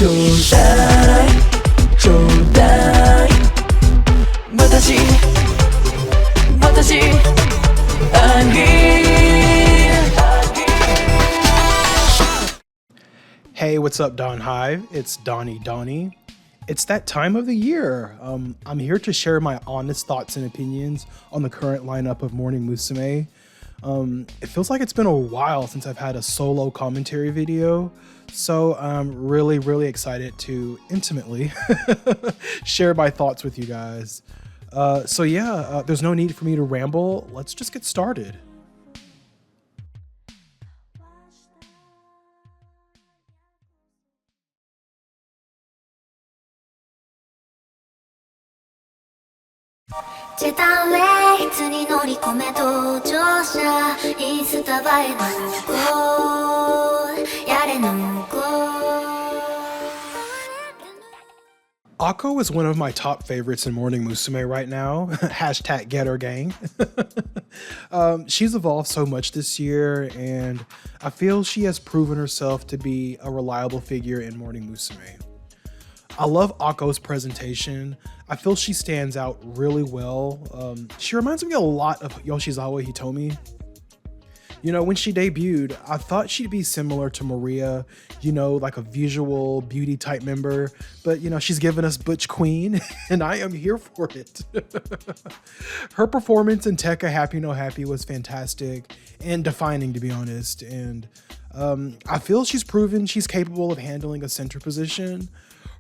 chodai, chodai. Watashi, watashi, I'm here. Hey, what's up, DonHive? It's Donnie. It's that time of the year. I'm here to share my honest thoughts and opinions on the current lineup of Morning Musume. It feels like it's been a while since I've had a solo commentary video, so I'm really excited to intimately share my thoughts with you guys. So yeah, there's no need for me to ramble. Let's just get started. Ako is one of my top favorites in Morning Musume right now. Hashtag get her gang. She's evolved so much this year, and I feel she has proven herself to be a reliable figure in Morning Musume. I love Ako's presentation. I feel she stands out really well. She reminds me a lot of Yoshizawa Hitomi. You know, when she debuted, I thought she'd be similar to Maria, you know, like a visual beauty type member, but you know, she's given us Butch Queen and I am here for it. Her performance in Tekka Happy No Happy was fantastic and defining, to be honest. And I feel she's proven she's capable of handling a center position.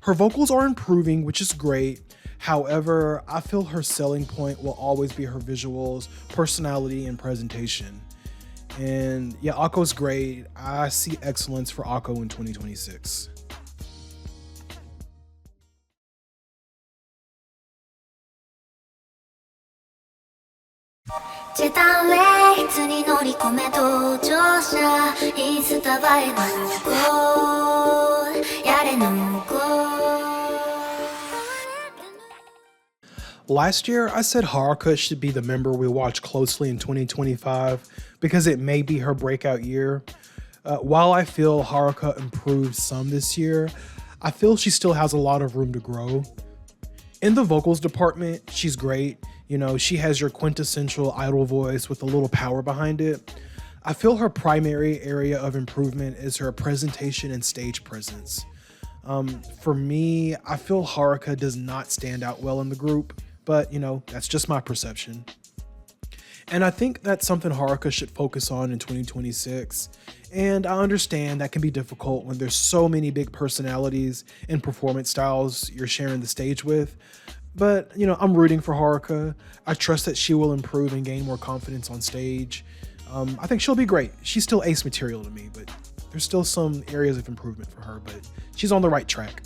Her vocals are improving, which is great. However, I feel her selling point will always be her visuals, personality, and presentation. And yeah, Ako's great. I see excellence for Ako in 2026. Last year, I said Haruka should be the member we watch closely in 2025 because it may be her breakout year. While I feel Haruka improved some this year, I feel she still has a lot of room to grow. In the vocals department, she's great. You know, she has your quintessential idol voice with a little power behind it. I feel her primary area of improvement is her presentation and stage presence. For me, I feel Haruka does not stand out well in the group, but you know, that's just my perception. And I think that's something Haruka should focus on in 2026. And I understand that can be difficult when there's so many big personalities and performance styles you're sharing the stage with. But you know, I'm rooting for Haruka. I trust that she will improve and gain more confidence on stage. I think she'll be great. She's still ace material to me, but there's still some areas of improvement for her, but she's on the right track.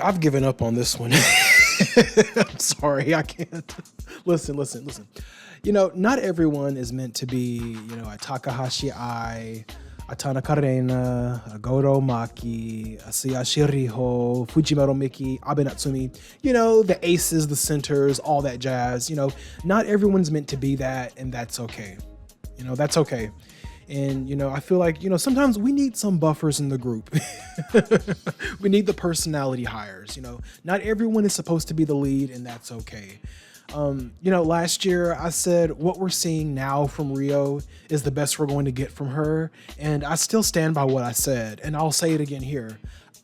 I've given up on this one. I'm sorry, I can't. Listen. You know, not everyone is meant to be, you know, a Takahashi Ai, a Tanaka Reina, a Goro Maki, a Sayashi Riho, Fujimaro Miki, Abe Natsumi, you know, the aces, the centers, all that jazz. You know, not everyone's meant to be that, and that's okay. You know, that's okay. And, you know, I feel like, you know, sometimes we need some buffers in the group. We need the personality hires, you know. Not everyone is supposed to be the lead, and that's okay. You know, last year I said what we're seeing now from Rio is the best we're going to get from her. And I still stand by what I said, and I'll say it again here.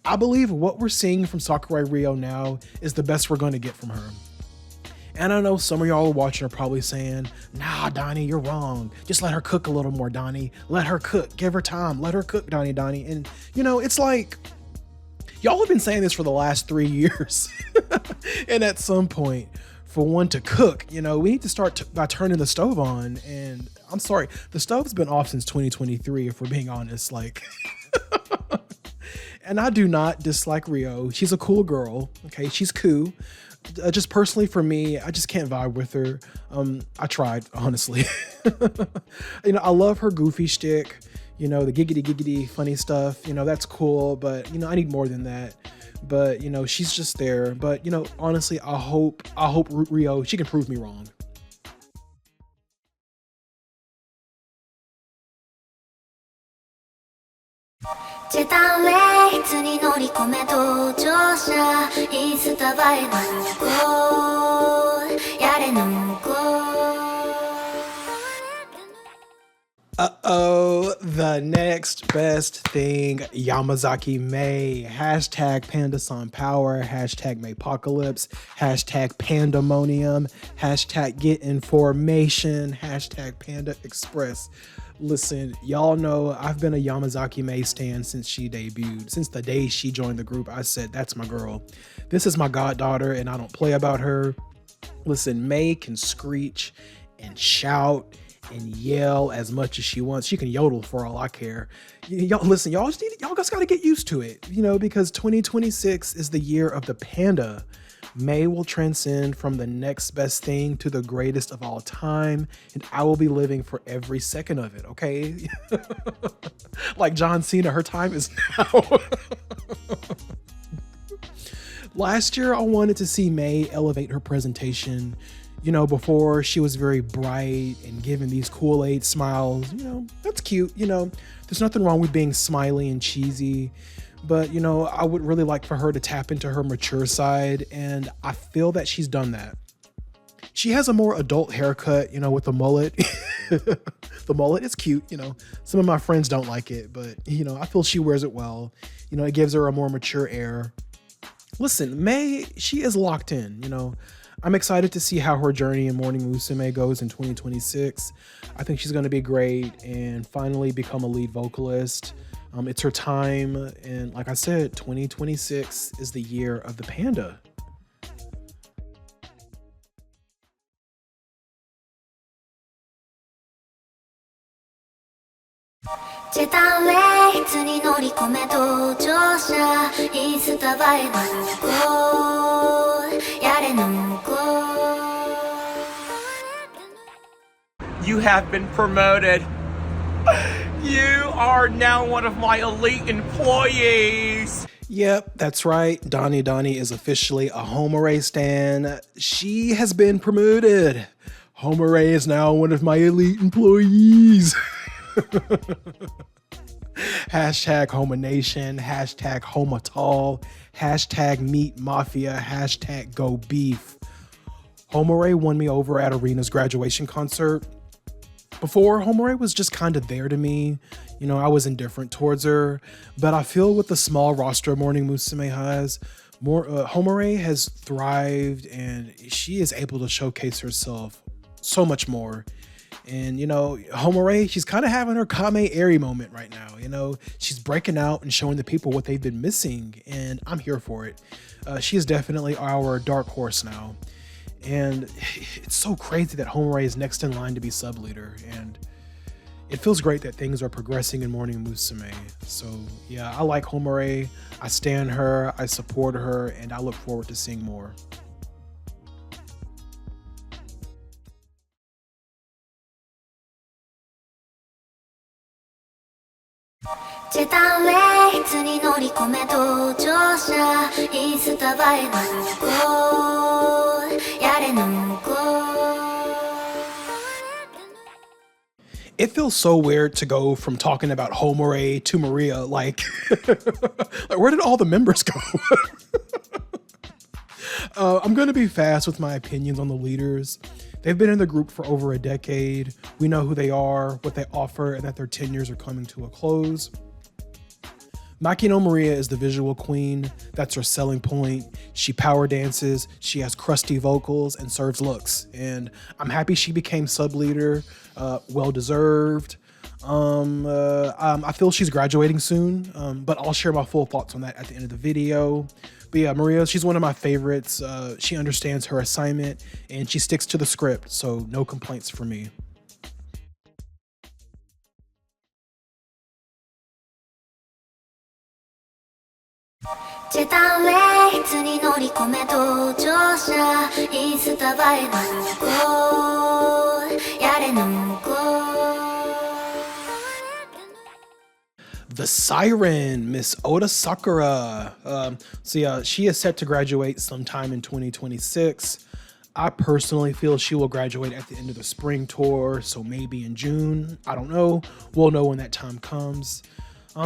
I believe what we're seeing from Sakurai Rio now is the best we're going to get from her. And I know some of y'all watching are probably saying, nah, Donnie, you're wrong. Just let her cook a little more, Donnie. Let her cook. Give her time. Let her cook, Donnie. And, you know, it's like, y'all have been saying this for the last 3 years. And at some point, for one to cook, you know, we need to start by turning the stove on. And I'm sorry, the stove's been off since 2023, if we're being honest. Like, and I do not dislike Rio. She's a cool girl. Okay, she's cool. just personally for me, I just can't vibe with her. I tried, honestly. I love her goofy shtick, the giggity giggity funny stuff, that's cool, but I need more than that. But she's just there. But honestly, I hope Rio, she can prove me wrong. Uh-oh, the next best thing, Yamazaki Mei, hashtag Panda-san power, hashtag Maypocalypse, hashtag Pandemonium, hashtag get information, hashtag Panda Express. Listen, y'all know I've been a Yamazaki Mei stan since she debuted. Since the day she joined the group, I said, that's my girl. This is my goddaughter, and I don't play about her. Listen, Mei can screech and shout and yell as much as she wants. She can yodel for all I care. Y'all listen, y'all just gotta get used to it, because 2026 is the year of the panda. Mei will transcend from the next best thing to the greatest of all time, and I will be living for every second of it, okay? Like John Cena, her time is now. Last year, I wanted to see Mei elevate her presentation. Before she was very bright and giving these Kool-Aid smiles, that's cute. There's nothing wrong with being smiley and cheesy, but I would really like for her to tap into her mature side, and I feel that she's done that. She has a more adult haircut, with the mullet. The mullet is cute, Some of my friends don't like it, but I feel she wears it well. It gives her a more mature air. Listen, Mei, she is locked in, I'm excited to see how her journey in Morning Musume goes in 2026. I think she's going to be great and finally become a lead vocalist. It's her time. And like I said, 2026 is the year of the panda. You have been promoted. You are now one of my elite employees. Yep, that's right. Donnie is officially a Homare stan. She has been promoted. Homare is now one of my elite employees. Hashtag Homa Nation, hashtag Homatal, hashtag Meat Mafia, hashtag Go Beef. Homare won me over at Arena's graduation concert. Before, Homare was just kind of there to me. I was indifferent towards her, but I feel with the small roster Morning Musume has, Homare has thrived and she is able to showcase herself so much more. And, Homare, she's kind of having her Kame Eri moment right now. She's breaking out and showing the people what they've been missing, and I'm here for it. She is definitely our dark horse now. And it's so crazy that Homare is next in line to be sub leader, and it feels great that things are progressing in Morning Musume. So yeah, I like Homare, I stan her, I support her, and I look forward to seeing more. It feels so weird to go from talking about Homare to Maria, like where did all the members go? I'm gonna be fast with my opinions on the leaders. They've been in the group for over a decade. We know who they are, what they offer, and that their tenures are coming to a close. Makino Maria is the visual queen. That's her selling point. She power dances, she has crusty vocals, and serves looks. And I'm happy she became sub leader. Well deserved. I feel she's graduating soon, but I'll share my full thoughts on that at the end of the video. But yeah, Maria, she's one of my favorites. She understands her assignment and she sticks to the script, so no complaints from me. ジェタンウェイツに乗り込め搭乗者インスタ映えのゴーやれのゴー The Siren, Miss Oda Sakura. So yeah, she is set to graduate sometime in 2026. I personally feel she will graduate at the end of the spring tour, so maybe in June. I don't know. We'll know when that time comes.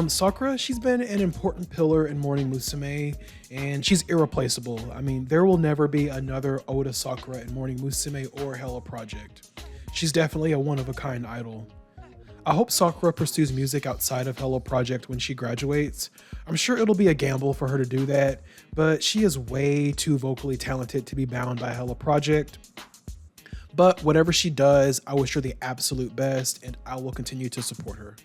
Sakura, she's been an important pillar in Morning Musume, and she's irreplaceable. I mean, there will never be another Oda Sakura in Morning Musume or Hello Project. She's definitely a one-of-a-kind idol. I hope Sakura pursues music outside of Hello Project when she graduates. I'm sure it'll be a gamble for her to do that, but she is way too vocally talented to be bound by Hello Project. But whatever she does, I wish her the absolute best, and I will continue to support her.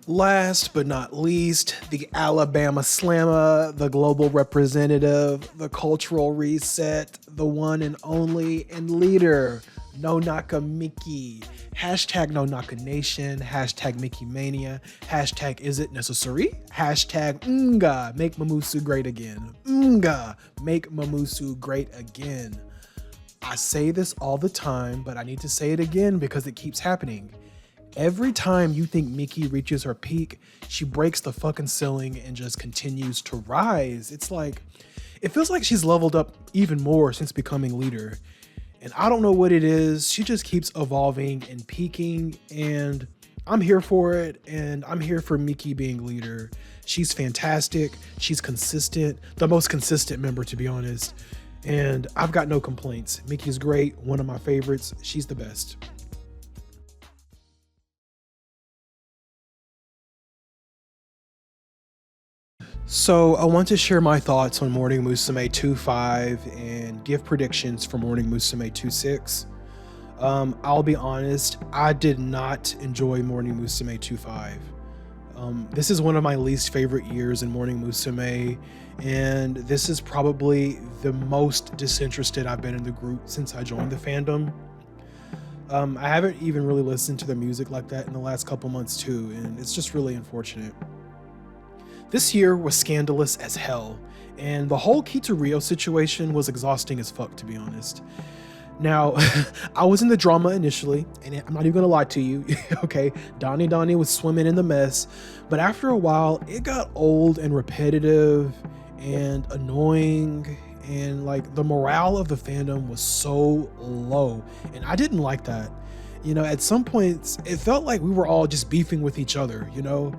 Last but not least, the Alabama Slammer, the global representative, the cultural reset, the one and only and leader, Nonaka Miki. Hashtag Nonaka Nation, hashtag Mickey Mania, hashtag Is It Necessary, hashtag Nga, make Mamusu great again. Nga, make Mamusu great again. I say this all the time, but I need to say it again because it keeps happening. Every time you think Miki reaches her peak, she breaks the fucking ceiling and just continues to rise. It feels like she's leveled up even more since becoming leader. And I don't know what it is. She just keeps evolving and peaking, and I'm here for it. And I'm here for Miki being leader. She's fantastic. She's consistent, the most consistent member, to be honest. And I've got no complaints. Miki's great. One of my favorites. She's the best. So I want to share my thoughts on Morning Musume 2.5 and give predictions for Morning Musume 2.6. I'll be honest, I did not enjoy Morning Musume 2.5. This is one of my least favorite years in Morning Musume, and this is probably the most disinterested I've been in the group since I joined the fandom. I haven't even really listened to their music like that in the last couple months too, and it's just really unfortunate. This year was scandalous as hell, and the whole Kitario situation was exhausting as fuck, to be honest. Now, I was in the drama initially, and I'm not even gonna lie to you, okay? Donnie was swimming in the mess, but after a while, it got old and repetitive and annoying, and like the morale of the fandom was so low, and I didn't like that. You know, at some points, it felt like we were all just beefing with each other, you know?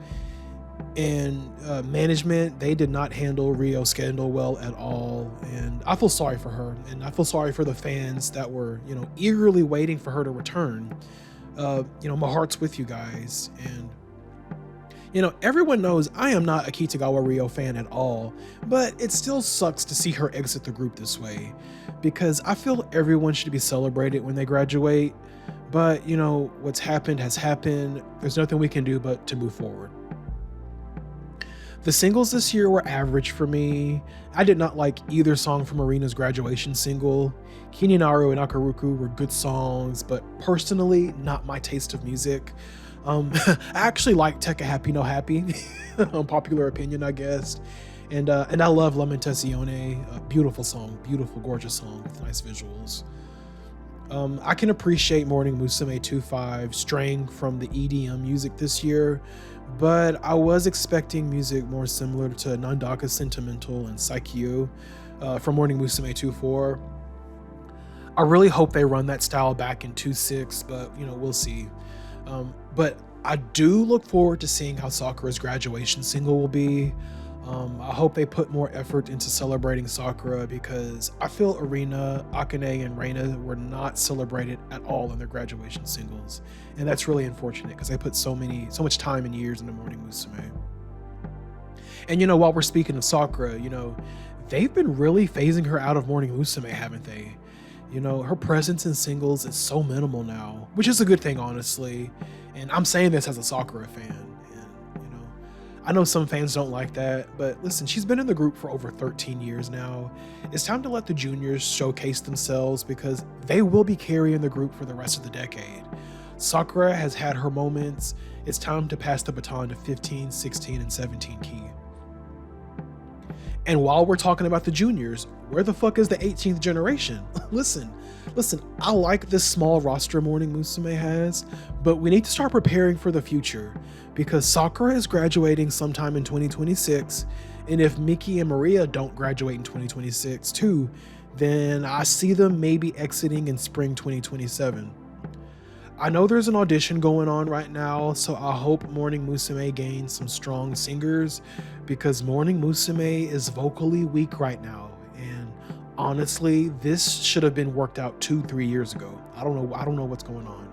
And management, they did not handle Rio's scandal well at all, and I feel sorry for her, and I feel sorry for the fans that were, you know, eagerly waiting for her to return. You know, my heart's with you guys, and you know, everyone knows I am not a Kitagawa Rio fan at all, but it still sucks to see her exit the group this way, because I feel everyone should be celebrated when they graduate, but you know, what's happened has happened. There's nothing we can do but to move forward. The singles this year were average for me. I did not like either song from Arena's graduation single. Kininaru and Akaruku were good songs, but personally, not my taste of music. I actually like Tekka Happy No Happy, unpopular opinion, I guess. And I love Lamentazione, a beautiful song, beautiful, gorgeous song with nice visuals. I can appreciate Morning Musume 2.5 straying from the EDM music this year, but I was expecting music more similar to Nandaka Sentimental and Saikyu from Morning Musume 2.4. I really hope they run that style back in 2.6, but you know, we'll see. But I do look forward to seeing how Sakura's graduation single will be. I hope they put more effort into celebrating Sakura, because I feel Arena, Akane, and Reina were not celebrated at all in their graduation singles. And that's really unfortunate, because they put so much time and years into Morning Musume. And you know, while we're speaking of Sakura, you know, they've been really phasing her out of Morning Musume, haven't they? You know, her presence in singles is so minimal now, which is a good thing, honestly. And I'm saying this as a Sakura fan. And, you know, I know some fans don't like that, but listen, she's been in the group for over 13 years now. It's time to let the juniors showcase themselves because they will be carrying the group for the rest of the decade. Sakura has had her moments. It's time to pass the baton to 15, 16, and 17 key. And while we're talking about the juniors, where the fuck is the 18th generation? Listen, I like this small roster Morning Musume has, but we need to start preparing for the future because Sakura is graduating sometime in 2026, and if Miki and Maria don't graduate in 2026 too, then I see them maybe exiting in spring 2027. I know there's an audition going on right now, so I hope Morning Musume gains some strong singers because Morning Musume is vocally weak right now. And honestly, this should have been worked out 2-3 years ago. I don't know what's going on.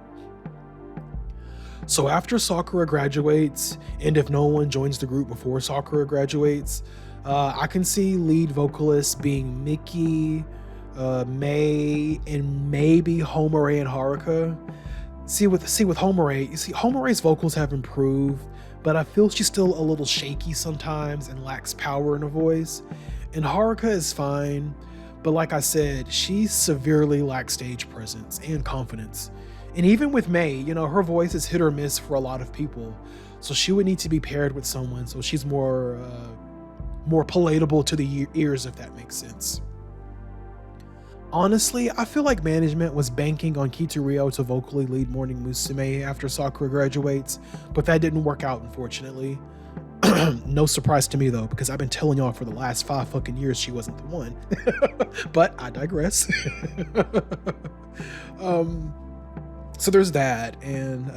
So after Sakura graduates, and if no one joins the group before Sakura graduates, I can see lead vocalists being Miki, Mei, and maybe Homare and Haruka. See with Homare, you see Homare's vocals have improved, but I feel she's still a little shaky sometimes and lacks power in her voice. And Haruka is fine, but like I said, she severely lacks stage presence and confidence. And even with Mei, you know, her voice is hit or miss for a lot of people, so she would need to be paired with someone so she's more palatable to the ears, if that makes sense. Honestly, I feel like management was banking on Kitario to vocally lead Morning Musume after Sakura graduates, but that didn't work out, unfortunately. No surprise to me though, because I've been telling y'all for the last 5 fucking years she wasn't the one. But I digress. So there's that, and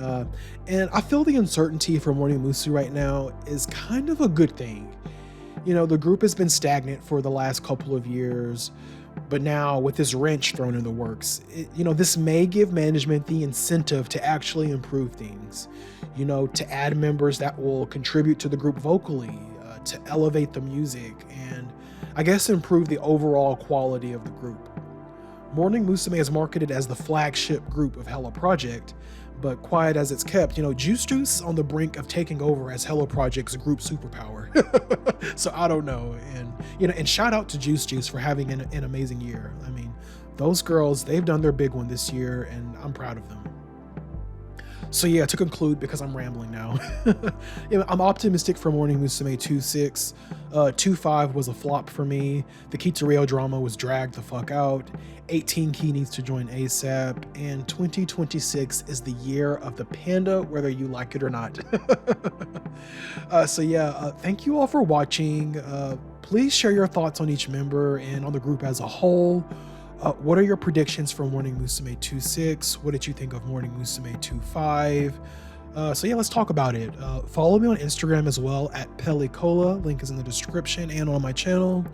I feel the uncertainty for Morning Musume right now is kind of a good thing. You know, the group has been stagnant for the last couple of years. But now with this wrench thrown in the works, this may give management the incentive to actually improve things, to add members that will contribute to the group vocally, to elevate the music, and I guess improve the overall quality of the group. Morning Musume is marketed as the flagship group of Hello Project, but quiet as it's kept, Juice on the brink of taking over as Hello Project's group superpower. So I don't know. And shout out to Juice for having an amazing year. I mean, those girls, they've done their big one this year and I'm proud of them. So yeah, to conclude, because I'm rambling now, I'm optimistic for Morning Musume 2.6. 2.5 was a flop for me. The Kitario drama was dragged the fuck out. 18 Key needs to join ASAP, and 2026 is the year of the panda, whether you like it or not. So yeah, thank you all for watching. Please share your thoughts on each member and on the group as a whole. What are your predictions for Morning Musume 2.6? What did you think of Morning Musume 2.5? So yeah, let's talk about it. Follow me on Instagram as well at Pelicola. Link is in the description and on my channel.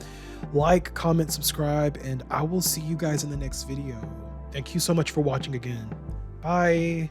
Like, comment, subscribe, and I will see you guys in the next video. Thank you so much for watching again. Bye.